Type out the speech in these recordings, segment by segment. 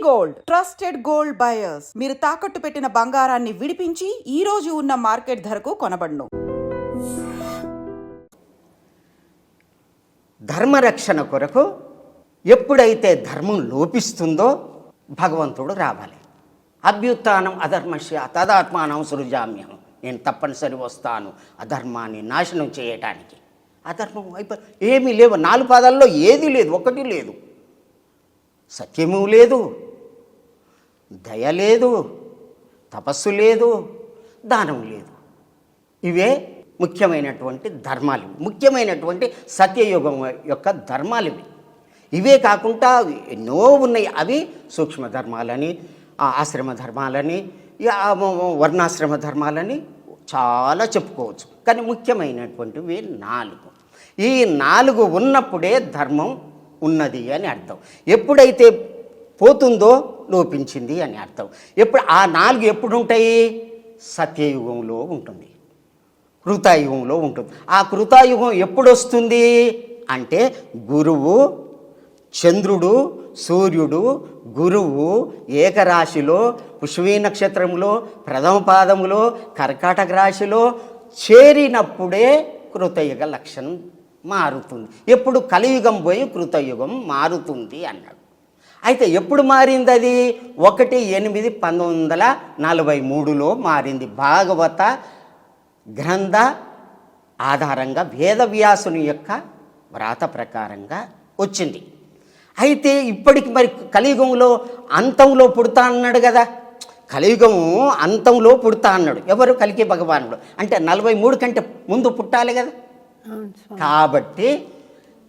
Gold trusted gold buyers. మీరు తాకట్టు పెట్టిన బంగారాన్ని విడిపించి ఈ రోజు ఉన్న మార్కెట్ ధరకు కొనబడును. ధర్మరక్షణ కొరకు ఎప్పుడైతే ధర్మం లోపిస్తుందో భగవంతుడు రావాలి. అభ్యుత్థానం అధర్మస్య తదాత్మానం సృజామ్యం. నేను తప్పనిసరి వస్తాను అధర్మాన్ని నాశనం చేయటానికి. అధర్మం ఏమీ లేవు, 4 పాదాల్లో ఏది లేదు, ఒకటి లేదు. సత్యము లేదు, దయ లేదు, తపస్సు లేదు, దానం లేదు. ఇవే ముఖ్యమైనటువంటి ధర్మాలు, ముఖ్యమైనటువంటి సత్యయుగం యొక్క ధర్మాలు ఇవి. ఇవే కాకుండా ఎన్నో ఉన్నాయి. అవి సూక్ష్మ ధర్మాలని, ఆశ్రమ ధర్మాలని, వర్ణాశ్రమ ధర్మాలని చాలా చెప్పుకోవచ్చు. కానీ ముఖ్యమైనటువంటివి 4. ఈ 4 ఉన్నప్పుడే ధర్మం ఉన్నది అని అర్థం. ఎప్పుడైతే పోతుందో లోపించింది అని అర్థం. ఆ 4 ఎప్పుడు ఉంటాయి? సత్యయుగంలో ఉంటుంది, కృతాయుగంలో ఉంటుంది. ఆ కృతాయుగం ఎప్పుడు వస్తుంది అంటే గురువు, చంద్రుడు, సూర్యుడు, గురువు ఏకరాశిలో పుష్యమీ నక్షత్రంలో ప్రథమ పాదములో కర్కాటక రాశిలో చేరినప్పుడే కృతయుగ లక్షణం మారుతుంది. ఎప్పుడు కలియుగం పోయి కృతయుగం మారుతుంది అన్నాడు. అయితే ఎప్పుడు మారింది అది? 1/8/1943లో మారింది. భాగవత గ్రంథ ఆధారంగా వేదవ్యాసుని యొక్క వ్రాత ప్రకారంగా వచ్చింది. అయితే ఇప్పటికి మరి కలియుగంలో అంతంలో పుడతా అన్నాడు కదా, కలియుగము అంతంలో పుడతా అన్నాడు. ఎవరు? కలికి భగవానుడు. అంటే 43 కంటే ముందు పుట్టాలి కదా. కాబట్టి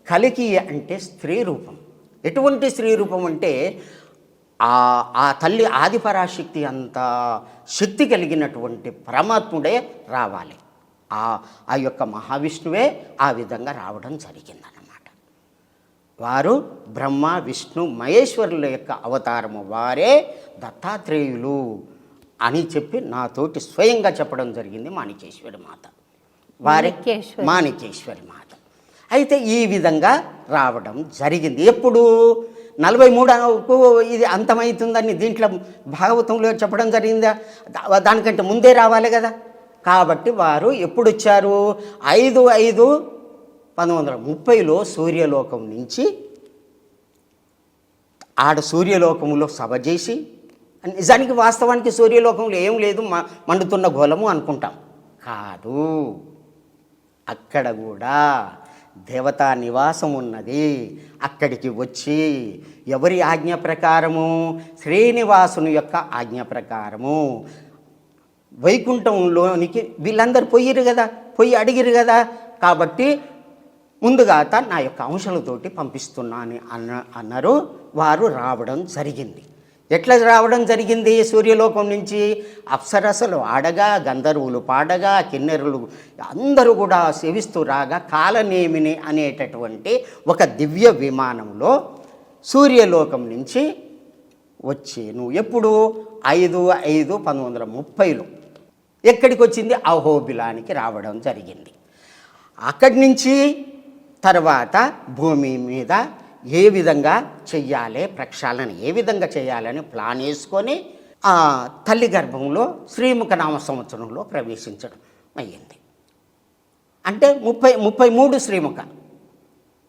కలికి అంటే స్త్రీ రూపం. ఎటువంటి స్త్రీ రూపం అంటే ఆ తల్లి ఆదిపరాశక్తి అంత శక్తి కలిగినటువంటి పరమాత్ముడే రావాలి. ఆ యొక్క మహావిష్ణువే ఆ విధంగా రావడం జరిగిందన్నమాట. వారు బ్రహ్మ విష్ణు మహేశ్వరుల యొక్క అవతారము, వారే దత్తాత్రేయులు అని చెప్పి నాతోటి స్వయంగా చెప్పడం జరిగింది మాణికేశ్వరి మాత. వారి మాణికేశ్వరి మాత. అయితే ఈ విధంగా రావడం జరిగింది. ఎప్పుడు? 43కు ఇది అంతమవుతుందని దీంట్లో భాగవతంలో చెప్పడం జరిగిందా? దానికంటే ముందే రావాలి కదా. కాబట్టి వారు ఎప్పుడు వచ్చారు? 5/5/1930లో సూర్యలోకం నుంచి సూర్యలోకంలో సభ చేసి, నిజానికి వాస్తవానికి సూర్యలోకంలో ఏం లేదు, మండుతున్న గోళము అనుకుంటాం. కాదు, అక్కడ కూడా దేవతా నివాసం ఉన్నది. అక్కడికి వచ్చి ఎవరి ఆజ్ఞ ప్రకారము? శ్రీనివాసుని యొక్క ఆజ్ఞ ప్రకారము వైకుంఠంలోనికి వీళ్ళందరూ పోయిరు కదా, పోయి అడిగిరు కదా. కాబట్టి ముందుగా నా యొక్క అంశాలతోటి పంపిస్తున్నాను అన్నారు. వారు రావడం జరిగింది. ఎట్లా రావడం జరిగింది? సూర్యలోకం నుంచి అప్సరసలు ఆడగా, గంధర్వులు పాడగా, కిన్నెరులు అందరూ కూడా సేవిస్తూ రాగా కాలనేమిని అనేటటువంటి ఒక దివ్య విమానంలో సూర్యలోకం నుంచి వచ్చేను. ఎప్పుడు? 5/5/1930లో ఎక్కడికి వచ్చింది? అహోబిలానికి రావడం జరిగింది. అక్కడి నుంచి తర్వాత భూమి మీద ఏ విధంగా చెయ్యాలి, ప్రక్షాళన ఏ విధంగా చేయాలని ప్లాన్ వేసుకొని ఆ తల్లి గర్భంలో శ్రీముఖ నామ సంవత్సరంలో ప్రవేశించడం అయ్యింది. అంటే 33 శ్రీముఖ,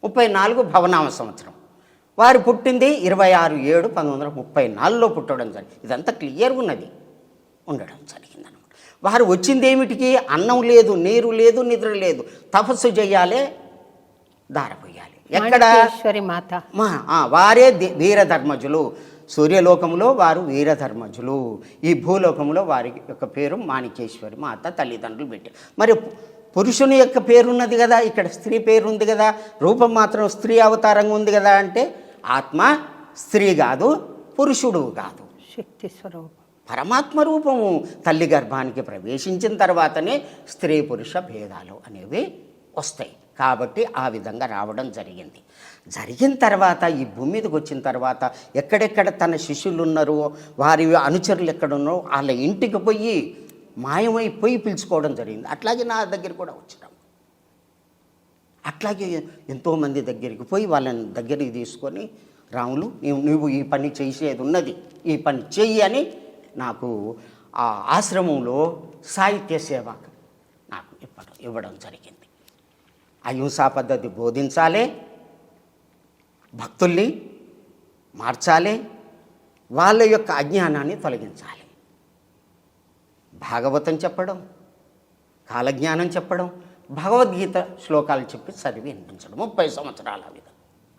34 భవనామ సంవత్సరం. వారు పుట్టింది 26/7/1934లో పుట్టడం జరిగింది. ఇదంతా క్లియర్ ఉండడం జరిగిందనమాట. వారు వచ్చింది ఏమిటికి? అన్నం లేదు, నీరు లేదు, నిద్ర లేదు, తపస్సు చేయాలి, దారపోయాలి. ఎక్కడ? మాత. వారే వీరధర్మజులు. సూర్యలోకంలో వారు వీరధర్మజులు. ఈ భూలోకంలో వారి యొక్క పేరు మాణికేశ్వరి మాత తల్లిదండ్రులు పెట్టారు. మరి పురుషుని యొక్క పేరున్నది కదా, ఇక్కడ స్త్రీ పేరు ఉంది కదా, రూపం మాత్రం స్త్రీ అవతారంగా ఉంది కదా. అంటే ఆత్మ స్త్రీ కాదు, పురుషుడు కాదు, శక్తి స్వరూపం, పరమాత్మ రూపము. తల్లి గర్భానికి ప్రవేశించిన తర్వాతనే స్త్రీ పురుష భేదాలు అనేవి వస్తాయి. కాబట్టి ఆ విధంగా రావడం జరిగింది. జరిగిన తర్వాత ఈ భూమి మీదకి వచ్చిన తర్వాత ఎక్కడెక్కడ తన శిష్యులు ఉన్నారో, వారి అనుచరులు ఎక్కడున్నారో వాళ్ళ ఇంటికి పోయి మాయమైపోయి పిలుచుకోవడం జరిగింది. అట్లాగే నా దగ్గర కూడా వచ్చినాం. అట్లాగే ఎంతోమంది దగ్గరికి పోయి వాళ్ళని దగ్గరికి తీసుకొని రాములు నువ్వు ఈ పని చేసేది ఉన్నది, ఈ పని చెయ్యి అని నాకు ఆ ఆశ్రమంలో సాహిత్య సేవ నాకు ఇవ్వడం జరిగింది. అహింసా పద్ధతి బోధించాలి, భక్తుల్ని మార్చాలి, వాళ్ళ యొక్క అజ్ఞానాన్ని తొలగించాలి. భాగవతం చెప్పడం, కాలజ్ఞానం చెప్పడం, భగవద్గీత శ్లోకాలు చెప్పి చదివి వినిపించడం 30 సంవత్సరాలు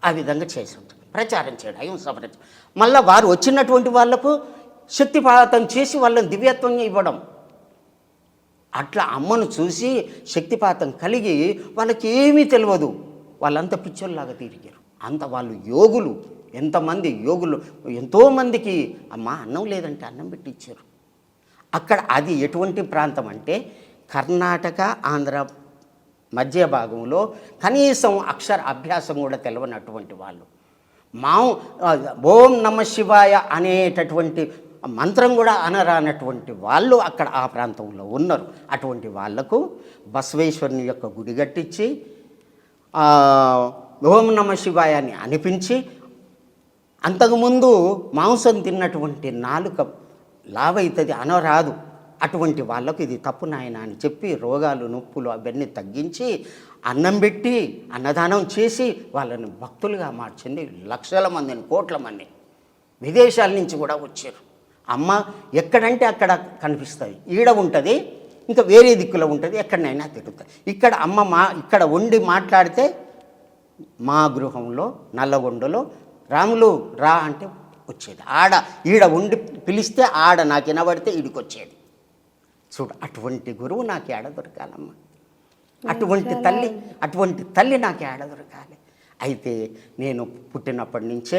ఆ విధంగా చేసి ఉంటుంది. ప్రచారం చేయడం, అహింస ప్రచారం. మళ్ళీ వారు వచ్చినటువంటి వాళ్లకు శక్తిపాతం చేసి వాళ్ళని దివ్యత్వం ఇవ్వడం. అట్లా అమ్మను చూసి శక్తిపాతం కలిగి వాళ్ళకి ఏమీ తెలియదు, వాళ్ళంతా పిచ్చోళ్ళలాగా తిరిగారు. అంత వాళ్ళు యోగులు, ఎంతమంది యోగులు, ఎంతోమందికి అమ్మ అన్నం లేదంటే అన్నం పెట్టించారు. అక్కడ అది ఎటువంటి ప్రాంతం అంటే కర్ణాటక ఆంధ్ర మధ్య భాగంలో కనీసం అక్షర అభ్యాసం కూడా తెలియనటువంటి వాళ్ళు, ఓం నమ శివాయ అనేటటువంటి మంత్రం కూడా అనరానటువంటి వాళ్ళు అక్కడ ఆ ప్రాంతంలో ఉన్నారు. అటువంటి వాళ్లకు బసవేశ్వరుని యొక్క గుడి కట్టించి ఓం నమ శివాయ అని అనిపించి, అంతకుముందు మాంసం తిన్నటువంటి నాలుక లావైతుంది అనరాదు, అటువంటి వాళ్ళకు ఇది తప్పు నాయన అని చెప్పి రోగాలు నొప్పులు అవన్నీ తగ్గించి అన్నం పెట్టి అన్నదానం చేసి వాళ్ళని భక్తులుగా మార్చింది. లక్షల మందిని, కోట్ల మంది విదేశాల నుంచి కూడా వచ్చారు. అమ్మ ఎక్కడంటే అక్కడ కనిపిస్తుంది, ఈడ ఉంటుంది, ఇంకా వేరే దిక్కులో ఉంటుంది, ఎక్కడనైనా తిరుగుతుంది. ఇక్కడ అమ్మ ఇక్కడ ఉండి మాట్లాడితే మా గృహంలో నల్లగొండలో రాములు రా అంటే వచ్చేది. ఈడ ఉండి పిలిస్తే ఆడ నాకు వినబడితే ఈడికి వచ్చేది. చూడు, అటువంటి గురువు నాకు ఏడ దొరకాలమ్మా, అటువంటి తల్లి నాకు ఏడ దొరకాలి. అయితే నేను పుట్టినప్పటి నుంచే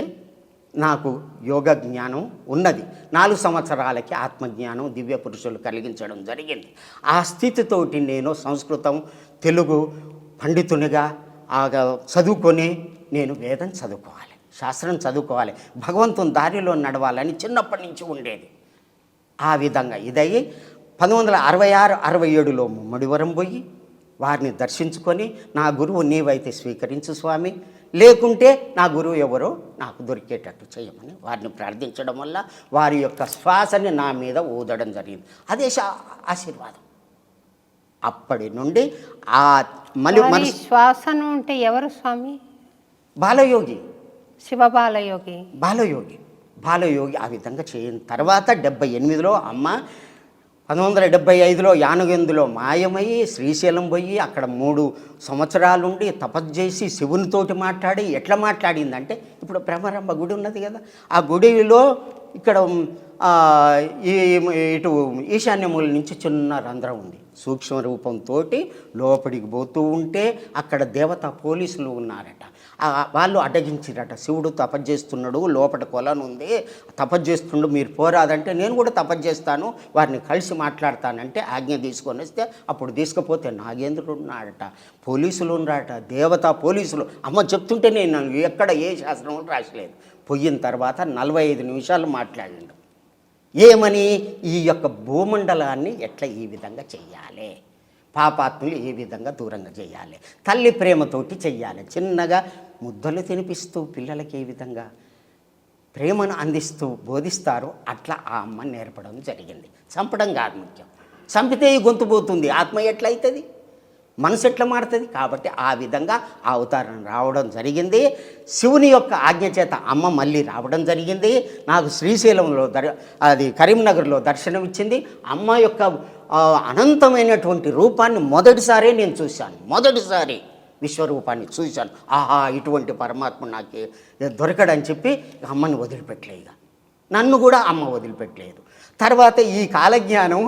నాకు యోగ జ్ఞానం ఉన్నది. 4 సంవత్సరాలకి ఆత్మజ్ఞానం దివ్య పురుషులు కలిగించడం జరిగింది. ఆ స్థితితోటి నేను సంస్కృతం తెలుగు పండితునిగా చదువుకొని నేను వేదం చదువుకోవాలి, శాస్త్రం చదువుకోవాలి, భగవంతుని దారిలో నడవాలని చిన్నప్పటి నుంచి ఉండేది. ఆ విధంగా ఇదయ్యి 1966-67లో ముమ్మడివరం పోయి వారిని దర్శించుకొని, నా గురువు నీవైతే స్వీకరించు స్వామి, లేకుంటే నా గురువు ఎవరో నాకు దొరికేటట్టు చేయమని వారిని ప్రార్థించడం వల్ల వారి యొక్క శ్వాసని నా మీద ఊదడం జరిగింది. అదే ఆశీర్వాదం. అప్పటి నుండి ఆ మళ్ళీ శ్వాసను అంటే ఎవరు స్వామి? బాలయోగి, శివ బాలయోగి ఆ విధంగా చేయిన తర్వాత 78లో అమ్మ 1975లో యానగందులో మాయమయ్యి శ్రీశైలం పోయి అక్కడ 3 సంవత్సరాలుండి తపస్సు చేసి శివునితోటి మాట్లాడి, ఎట్లా మాట్లాడిందంటే ఇప్పుడు బ్రహ్మరంభ గుడి ఉన్నది కదా, ఆ గుడిలో ఇక్కడ ఇటు ఈశాన్యమూల నుంచి చిన్న రంధ్రం ఉంది. సూక్ష్మ రూపంతో లోపలికి పోతూ ఉంటే అక్కడ దేవతా పోలీసులు ఉన్నారట. వాళ్ళు అడ్డగించిరట. శివుడు తపస్సు చేస్తున్నాడు, లోపల కొలను ఉంది, తపస్సు చేస్తుండు, మీరు పోరాదంటే నేను కూడా తపస్సు చేస్తాను, వారిని కలిసి మాట్లాడతానంటే ఆజ్ఞ తీసుకొని వస్తే అప్పుడు తీసుకుపోతే నాగేంద్రుడు ఉన్నాడట, పోలీసులు ఉన్నారట, దేవతా పోలీసులు. అమ్మ చెప్తుంటే నేను ఎక్కడ ఏ శాస్త్రంలో రాసలేదు. పోయిన తర్వాత 45 నిమిషాలు మాట్లాడిండు. ఏమని? ఈ యొక్క భూమండలాన్ని ఎట్లా ఈ విధంగా చెయ్యాలి, పాపాత్ములు ఏ విధంగా దూరంగా చేయాలి, తల్లి ప్రేమతోటి చెయ్యాలి, చిన్నగా ముద్దలు తినిపిస్తూ పిల్లలకి ఏ విధంగా ప్రేమను అందిస్తూ బోధిస్తారో అట్లా ఆ అమ్మ నేర్పడం జరిగింది. చంపడం కాదు ముఖ్యం, చంపితే ఈ గొంతు పోతుంది, ఆత్మ ఎట్లయితుంది, మనసు ఎట్లా మారుతుంది. కాబట్టి ఆ విధంగా ఆ అవతారం రావడం జరిగింది. శివుని యొక్క ఆజ్ఞ చేత అమ్మ మళ్ళీ రావడం జరిగింది. నాకు శ్రీశైలంలో కరీంనగర్లో దర్శనం ఇచ్చింది. అమ్మ యొక్క అనంతమైనటువంటి రూపాన్ని మొదటిసారే నేను చూశాను, మొదటిసారి విశ్వరూపాన్ని చూశాను. ఆహా, ఇటువంటి పరమాత్మ నాకు దొరకడని చెప్పి అమ్మని వదిలిపెట్టలేదు, నన్ను కూడా అమ్మ వదిలిపెట్టలేదు. తర్వాత ఈ కాలజ్ఞానం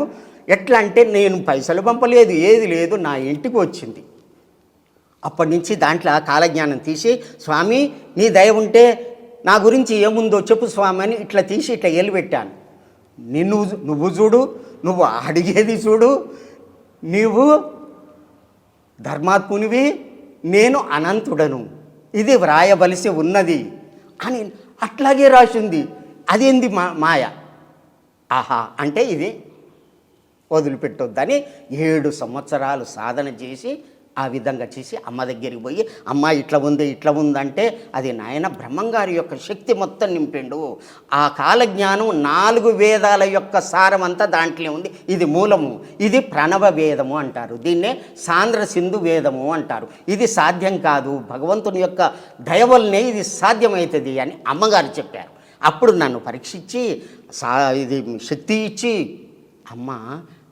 ఎట్లా అంటే నేను పైసలు పంపలేదు, ఏది లేదు, నా ఇంటికి వచ్చింది. అప్పటి నుంచి దాంట్లో కాలజ్ఞానం తీసి, స్వామి నీ దయ ఉంటే నా గురించి ఏముందో చెప్పు స్వామి అని ఇట్లా తీసి ఇట్లా ఎలిపెట్టాను. నువ్వు చూడు, నువ్వు అడిగేది చూడు, నీవు ధర్మాత్మునివి, నేను అనంతుడను, ఇది వ్రాయవలసి ఉన్నది అని అట్లాగే రాసింది. అదేంది మాయ. ఆహా అంటే ఇది వదిలిపెట్టొద్దని 7 సంవత్సరాలు సాధన చేసి ఆ విధంగా చేసి అమ్మ దగ్గరికి పోయి, అమ్మ ఇట్లా ఉంది ఇట్లా ఉందంటే, అది నాయన బ్రహ్మంగారి యొక్క శక్తి మొత్తం నింపిండు. ఆ కాలజ్ఞానం 4 వేదాల యొక్క సారం అంతా దాంట్లో ఉంది. ఇది మూలము, ఇది ప్రణవ వేదము అంటారు, దీన్నే సాంద్ర సింధు వేదము అంటారు. ఇది సాధ్యం కాదు, భగవంతుని యొక్క దయ వల్లనే ఇది సాధ్యమవుతుంది అని అమ్మగారు చెప్పారు. అప్పుడు నన్ను పరీక్షించి ఇది శక్తి ఇచ్చి అమ్మ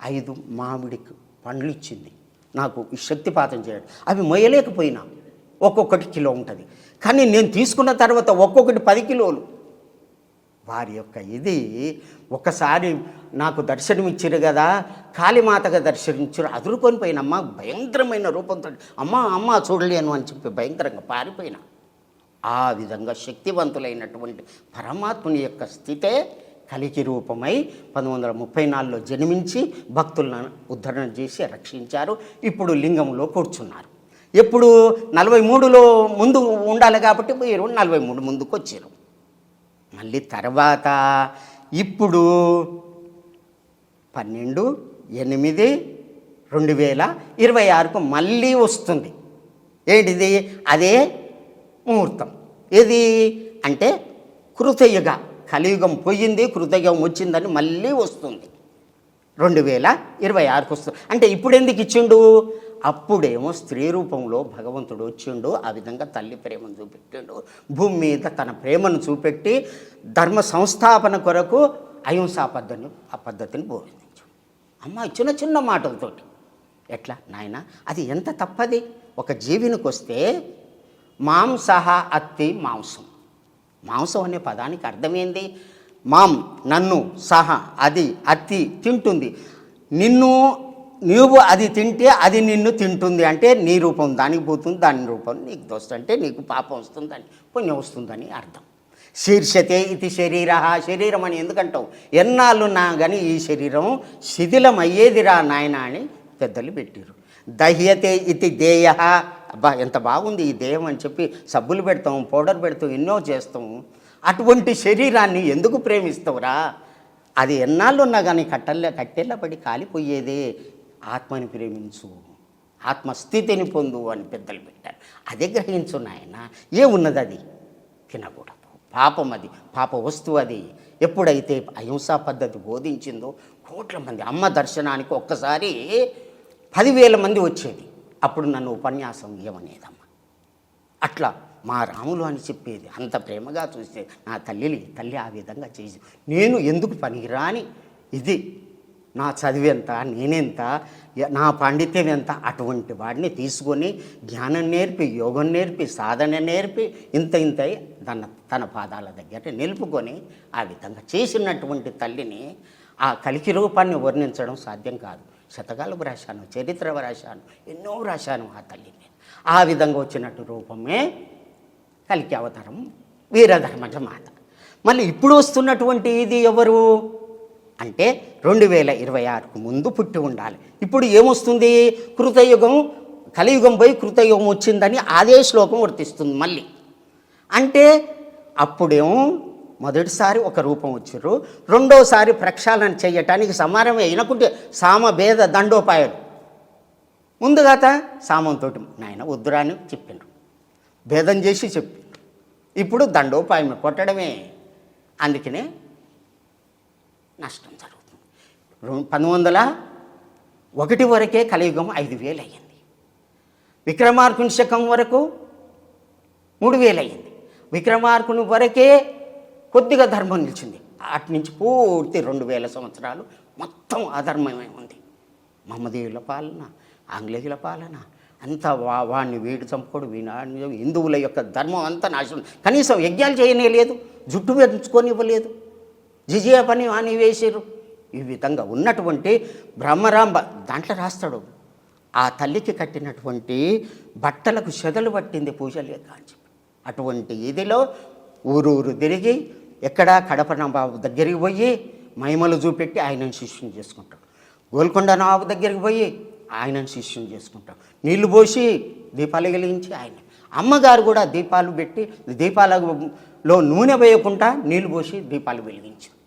5 మామిడి పండ్లు ఇచ్చింది నాకు ఈ శక్తిపాతం చేయడం. అవి మొయ్యలేకపోయినా, ఒక్కొక్కటి కిలో ఉంటుంది, కానీ నేను తీసుకున్న తర్వాత ఒక్కొక్కటి 10 కిలోలు. వారి యొక్క ఇది ఒకసారి నాకు దర్శనం ఇచ్చారు కదా, కాళీమాతగా దర్శనించారు, అదురుకొని పోయినమ్మ, భయంకరమైన రూపంతో అమ్మ చూడలేను అని చెప్పి భయంకరంగా పారిపోయినా. ఆ విధంగా శక్తివంతులైనటువంటి పరమాత్ముని యొక్క స్థితే కలికి రూపమై 1934లో జన్మించి భక్తులను ఉద్ధరణ చేసి రక్షించారు. ఇప్పుడు లింగంలో కూర్చున్నారు. ఎప్పుడు 43లో ముందు ఉండాలి కాబట్టి మీరు 43 ముందుకు వచ్చారు. మళ్ళీ తర్వాత ఇప్పుడు 12/8/2026కు మళ్ళీ వస్తుంది. ఏంటిది? అదే ముహూర్తం. ఏది అంటే కృతయుగ, కలియుగం పోయింది, కృతయుగం వచ్చిందని మళ్ళీ వస్తుంది. 2026కు వస్తుంది. అంటే ఇప్పుడు ఎందుకు ఇచ్చిండు? అప్పుడేమో స్త్రీ రూపంలో భగవంతుడు వచ్చిండు, ఆ విధంగా తల్లి ప్రేమను చూపెట్టిండు, భూమి మీద తన ప్రేమను చూపెట్టి ధర్మ సంస్థాపన కొరకు అహింసా పద్ధతిని బోధించు. అమ్మ చిన్న చిన్న మాటలతోటి ఎట్లా నాయన, అది ఎంత తప్పది. ఒక జీవినికి వస్తే మాంసహ అత్తి మాంసం. మాంసం అనే పదానికి అర్థమైంది మాం నన్ను, సహ అది, అత్తి తింటుంది, నీవు అది తింటే అది నిన్ను తింటుంది. అంటే నీ రూపం దానికి పోతుంది, దాని రూపం నీకు దోస్తుంటే నీకు పాపం వస్తుందని, పుణ్యం వస్తుందని అర్థం. శీర్షతే ఇది శరీర, శరీరం అని ఎందుకంటావు? ఎన్నాళ్ళున్నా కానీ ఈ శరీరం శిథిలం అయ్యేదిరా నాయన అని పెద్దలు పెట్టారు. దహ్యతే ఇది దేయ. అబ్బా ఎంత బాగుంది ఈ దేహం అని చెప్పి సబ్బులు పెడతాం, పౌడర్ పెడతాం, ఎన్నో చేస్తాం. అటువంటి శరీరాన్ని ఎందుకు ప్రేమిస్తావురా? అది ఎన్నాళ్ళు ఉన్నా కానీ కట్టెల్లా పడి కాలిపోయేదే. ఆత్మని ప్రేమించు, ఆత్మస్థితిని పొందు అని పెద్దలు పెట్టారు. అదే గ్రహించు నాయన. ఏమున్నది అది? తినకూడదు, పాపం, అది పాప వస్తువు. అది ఎప్పుడైతే అహింసా పద్ధతి బోధించిందో కోట్ల మంది అమ్మ దర్శనానికి ఒక్కసారి 10,000 మంది వచ్చేది. అప్పుడు నన్ను ఉపన్యాసం ఇవ్వమనేదమ్మ. అట్లా మా రాములు అని చెప్పేది, అంత ప్రేమగా చూస్తే నా తల్లి ఆ విధంగా చేసి, నేను ఎందుకు పనికిరాని, ఇది నా చదివెంత, నేనెంత, నా పాండిత్యం ఎంత, అటువంటి వాడిని తీసుకొని జ్ఞానం నేర్పి, యోగం నేర్పి, సాధన నేర్పి ఇంత తన పాదాల దగ్గర నిలుపుకొని ఆ విధంగా చేసినటువంటి తల్లిని ఆ కలికి రూపాన్ని వర్ణించడం సాధ్యం కాదు. శతకాలు రాశాను, చరిత్ర రాశాను, ఎన్నో రాశాను ఆ తల్లిని. ఆ విధంగా వచ్చినట్టు రూపమే కలికి అవతారం వీరధర్మజ మాత. మళ్ళీ ఇప్పుడు వస్తున్నటువంటి ఇది ఎవరు అంటే 2026కు ముందు పుట్టి ఉండాలి. ఇప్పుడు ఏమొస్తుంది? కృతయుగం, కలియుగం పోయి కృతయుగం వచ్చిందని అదే శ్లోకం వర్తిస్తుంది మళ్ళీ. అంటే అప్పుడేమో మొదటిసారి ఒక రూపం వచ్చారు, రెండోసారి ప్రక్షాళన చేయటానికి సమానమే అయినకుంటే సామభేద దండోపాయాలు. ముందుగాత సామంతో నాయన వద్దురా అని చెప్పిండ్రు, భేదం చేసి చెప్పిండ్రు. ఇప్పుడు దండోపాయం కొట్టడమే. అందుకనే నష్టం జరుగుతుంది. 1901 వరకే కలియుగం 5,000 అయ్యింది. విక్రమార్కుని శకం వరకు 3,000 అయ్యింది. విక్రమార్కుని వరకే కొద్దిగా ధర్మం నిలిచింది. అటు నుంచి పూర్తి 2,000 సంవత్సరాలు మొత్తం అధర్మమే ఉంది. మహమ్మదీయుల పాలన, ఆంగ్లేయుల పాలన అంతా వాడిని వీడు చంపుకోడు, హిందువుల యొక్క ధర్మం అంతా నాశనం. కనీసం యజ్ఞాలు చేయలేదు, జుట్టు పెంచుకొని ఇవ్వలేదు, జిజియా పని అని వేసారు. ఈ విధంగా ఉన్నటువంటి బ్రహ్మరాంబ దాంట్లో రాస్తాడు, ఆ తల్లికి కట్టినటువంటి బట్టలకు చెదలు పట్టింది పూజ లేక అని చెప్పి. అటువంటి ఇదిలో ఊరూరు తిరిగి ఎక్కడ కడప నవాబు దగ్గరికి పోయి మహిమలు చూపెట్టి ఆయనను శిష్యుని చేసుకుంటాడు. గోల్కొండ నవాబు దగ్గరికి పోయి ఆయనను శిష్యుని చేసుకుంటాడు. నీళ్లు పోసి దీపాలు వెలిగించి ఆయన అమ్మగారు కూడా దీపాలు పెట్టి దీపాలలో నూనె వేయకుండా నీళ్లు పోసి దీపాలు వెలిగించారు.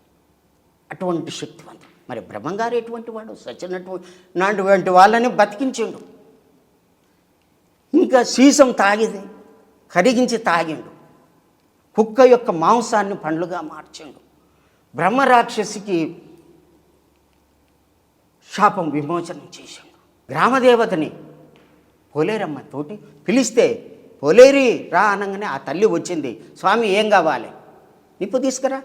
అటువంటి శక్తివంతుడు. మరి బ్రహ్మంగారు ఎటువంటి వాడు? సచ్చినటువంటి వాళ్ళని బతికించిండు. ఇంకా సీసం తాగిది కరిగించి తాగిండు, కుక్క యొక్క మాంసాన్ని పండ్లుగా మార్చిండు, బ్రహ్మరాక్షసికి శాపం విమోచనం చేసిండు. గ్రామదేవతని పోలేరమ్మ తోటి పిలిస్తే పోలేరి రా అనగానే ఆ తల్లి వచ్చింది. స్వామి ఏం కావాలి? నిప్పు తీసుకురా.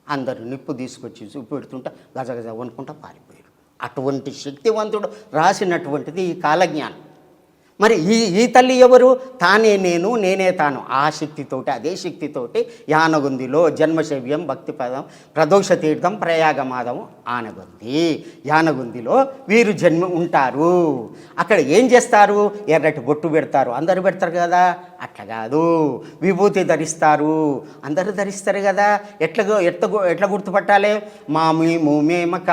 అందరూ నిప్పు తీసుకొచ్చి చూపెడుతుంటా గజగజ వనుకుంటా పారిపోయారు. అటువంటి శక్తివంతుడు రాసినటువంటిది ఈ కాలజ్ఞానం. మరి ఈ తల్లి ఎవరు? తానే నేను నేనే తాను. ఆ శక్తితోటి అదే శక్తితోటి యానగుందిలో జన్మశవ్యం భక్తిపదం ప్రదోష తీర్థం ప్రయాగమాదం ఆనగుంది. యానగుందిలో వీరు జన్మ ఉంటారు. అక్కడ ఏం చేస్తారు? ఎర్రటి బొట్టు పెడతారు. అందరూ పెడతారు కదా, అట్లా కాదు. విభూతి ధరిస్తారు, అందరూ ధరిస్తారు కదా. ఎట్లా గుర్తుపట్టాలి? మామి మూమేమక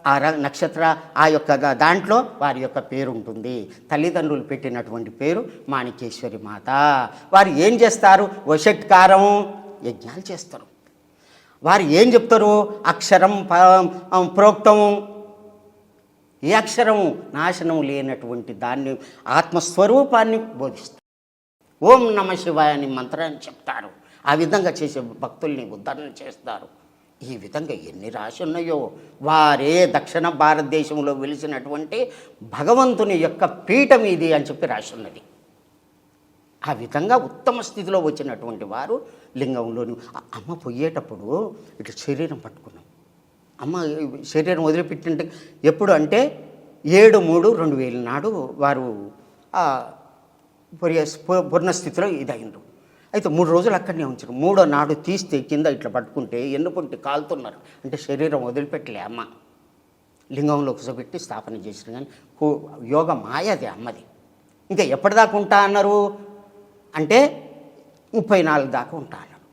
ఆ నక్షత్ర ఆ యొక్క దాంట్లో వారి యొక్క పేరు ఉంటుంది. తల్లిదండ్రులు పెట్టినటువంటి పేరు మాణికేశ్వరి మాత. వారు ఏం చేస్తారు? వషట్కారం యజ్ఞాలు చేస్తారు. వారు ఏం చెప్తారు? అక్షరం ప్రోక్తం. ఏ అక్షరము నాశనం లేనటువంటి దాన్ని ఆత్మస్వరూపాన్ని బోధిస్తారు. ఓం నమ శివాయ అని మంత్రాన్ని చెప్తారు. ఆ విధంగా చేసే భక్తుల్ని ఉద్ధరణ చేస్తారు. ఈ విధంగా ఎన్ని రాసి ఉన్నాయో. వారే దక్షిణ భారతదేశంలో వెలిసినటువంటి భగవంతుని యొక్క పీఠం ఇది అని చెప్పి రాసి ఉన్నది. ఆ విధంగా ఉత్తమ స్థితిలో వచ్చినటువంటి వారు లింగంలోని అమ్మ పోయేటప్పుడు ఇట్లా శరీరం పట్టుకున్నాం. అమ్మ శరీరం వదిలిపెట్టింటే ఎప్పుడు అంటే 7/3/2000 నాడు వారు పూర్ణస్థితిలో ఇదైండ్రు. అయితే 3 రోజులు అక్కడనే ఉంచారు. 3వ నాడు తీస్తే కింద ఇట్లా పట్టుకుంటే ఎన్నుకుంటే కాలుతున్నారు. అంటే శరీరం వదిలిపెట్టలే అమ్మ. లింగంలో కూర్చోబెట్టి స్థాపన చేసిన కానీ యోగ మాయది అమ్మది. ఇంకా ఎప్పటిదాకా ఉంటా అన్నారు అంటే 34 దాకా ఉంటా అన్నారు.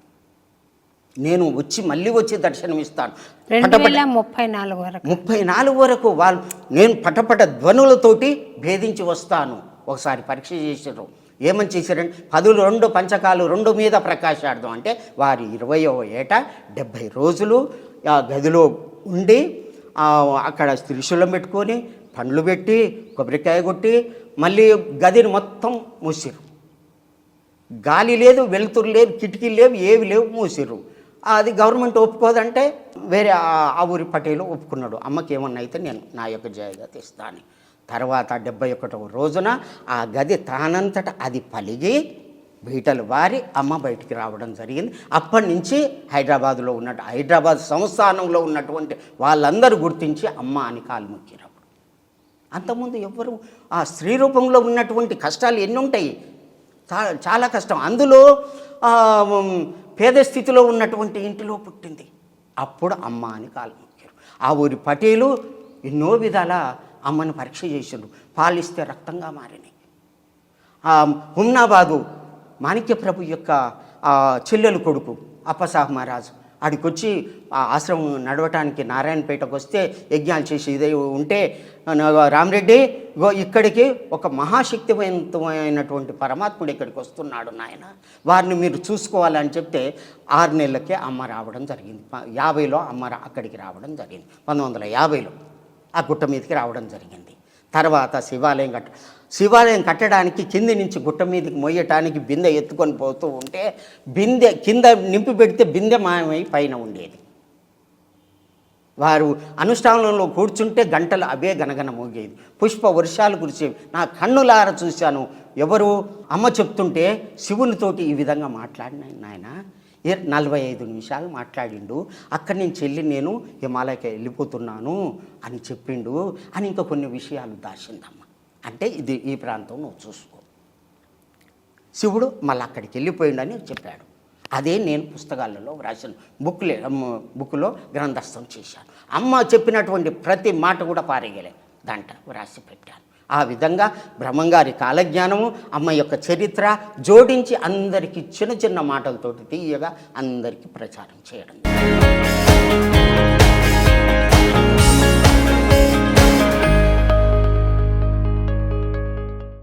నేను మళ్ళీ వచ్చి దర్శనం ఇస్తాను. 34 వరకు వాళ్ళు నేను పటపట ధ్వనులతోటి భేదించి వస్తాను. ఒకసారి పరీక్ష చేశారు. ఏమని చేశారంటే 12 పంచకాలు 2 మీద ప్రకాశార్థం అంటే వారి 20వ ఏట 70 రోజులు ఆ గదిలో ఉండి అక్కడ త్రిశూలం పెట్టుకొని పండ్లు పెట్టి కొబ్బరికాయ కొట్టి మళ్ళీ గదిని మొత్తం మూసిరు. గాలి లేదు, వెలుతురు లేదు, కిటికీలు లేవు, ఏవి లేవు, మూసిరు. అది గవర్నమెంట్ ఒప్పుకోదంటే వేరే ఆ ఊరి పటేలు ఒప్పుకున్నాడు. అమ్మకి ఏమన్నా అయితే నేను నా యొక్క జాయిగా తెస్తాను. తర్వాత 71వ రోజున ఆ గది తానంతట అది పలిగి బీటలు వారి అమ్మ బయటికి రావడం జరిగింది. అప్పటి నుంచి హైదరాబాద్ సంస్థానంలో ఉన్నటువంటి వాళ్ళందరూ గుర్తించి అమ్మ అని కాలు మొక్కినప్పుడు. అంతకుముందు ఎవ్వరు ఆ స్త్రీ రూపంలో ఉన్నటువంటి కష్టాలు ఎన్ని ఉంటాయి, చాలా కష్టం. అందులో పేద స్థితిలో ఉన్నటువంటి ఇంటిలో పుట్టింది. అప్పుడు అమ్మ అని కాలు మొక్కారు. ఆ ఊరి పటేలు ఎన్నో విధాల అమ్మను పరీక్ష చేసిండు. పాలిస్తే రక్తంగా మారినాయి. హుమ్నాబాదు మాణిక్యప్రభు యొక్క చెల్లెలు కొడుకు అప్పసాహ్ మహారాజు ఆడికొచ్చి ఆ ఆశ్రమం నడవటానికి నారాయణపేటకు వస్తే యజ్ఞాలు చేసి ఇదే ఉంటే రామరెడ్డి ఇక్కడికి ఒక మహాశక్తివంతమైనటువంటి పరమాత్ముడు ఇక్కడికి వస్తున్నాడు నాయన, వారిని మీరు చూసుకోవాలని చెప్తే 6 నెలలకే అమ్మ రావడం జరిగింది. 50లో అమ్మ అక్కడికి రావడం జరిగింది. 1950లో ఆ గుట్ట మీదకి రావడం జరిగింది. తర్వాత శివాలయం కట్టడానికి కింది నుంచి గుట్ట మీదకి మొయ్యటానికి బిందె ఎత్తుకొని పోతూ ఉంటే బిందె కింద నింపి పెడితే బిందె మాయమై పైన ఉండేది. వారు అనుష్ఠానంలో కూర్చుంటే గంటలు అవే గనగన మోగేది. పుష్ప వర్షాలు కురిసేవి. నా కన్నులార చూశాను. ఎవరు? అమ్మ చెప్తుంటే శివునితోటి ఈ విధంగా మాట్లాడిన నాయన 45 నిమిషాలు మాట్లాడిండు. అక్కడి నుంచి వెళ్ళి నేను హిమాలయకి వెళ్ళిపోతున్నాను అని చెప్పిండు అని ఇంకా కొన్ని విషయాలు దాచిందమ్మ. అంటే ఈ ప్రాంతం నువ్వు చూసుకో. శివుడు మళ్ళీ అక్కడికి వెళ్ళిపోయిండని చెప్పాడు. అదే నేను పుస్తకాలలో వ్రాసిన బుక్లో గ్రంథస్థం చేశాను. అమ్మ చెప్పినటువంటి ప్రతి మాట కూడా పారేయలే దాంట్లో వ్రాసి పెట్టాను. ఆ విధంగా బ్రహ్మంగారి కాలజ్ఞానము అమ్మ యొక్క చరిత్ర జోడించి అందరికీ చిన్న చిన్న మాటలతోటి తీయగా అందరికీ ప్రచారం చేయడం.